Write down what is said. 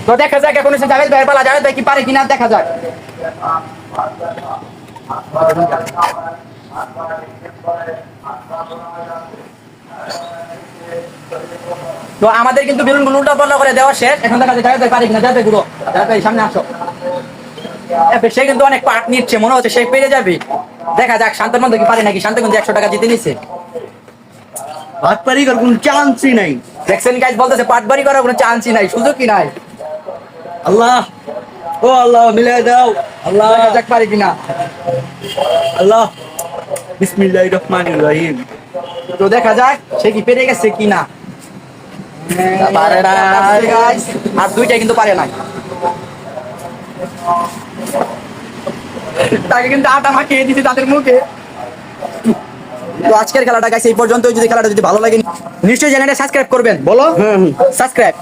তো দেখা যাক এখন এসে জাভেদ ভাইয়ের পালা, জাভেদ ভাই কি পারে কিনা দেখা যাক। তো আমাদের কিন্তু বেলুনগুলো উল্টা পাল্টা করে দেওয়া শেষ, এখন দেখা যায় জাভেদ ভাই পারে কিনা। জাভেদ ভাই ঘুরো, জাভেদ ভাই সামনে আসো। সে কিন্তু অনেক পার্ট নিচ্ছে, মনে হচ্ছে সে পেরে যাবে। দেখা যাক শান্তর মধ্যে কি পারে নাকি। শান্ত কিন্তু 100 টাকা জিতে নিচ্ছে। পাটপারি করার কোনো চান্সই নাই। দেখছেন গাইস, বলতেছে পাটবাড়ি করার কোনো চান্সই নাই, সুযোগই নাই। আল্লাহ, ও আল্লাহ মিলাই দাও। আল্লাহ, দেখা যাক পারে কিনা। আল্লাহ, বিসমিল্লাহির রহমানির রহিম। তো দেখা যাক সে কি পেরে গেছে কিনা। পারে না গাইস, আর দুইটাই কিন্তু পারে নাই। তাকে কিন্তু আটা মাখিয়ে দিয়েছে তাদের মুখে। তো আজকের খেলাটা গাইস এই পর্যন্তই। যদি খেলাটা যদি ভালো লাগে নিশ্চয়ই চ্যানেলটা সাবস্ক্রাইব করবেন। বলো সাবস্ক্রাইব।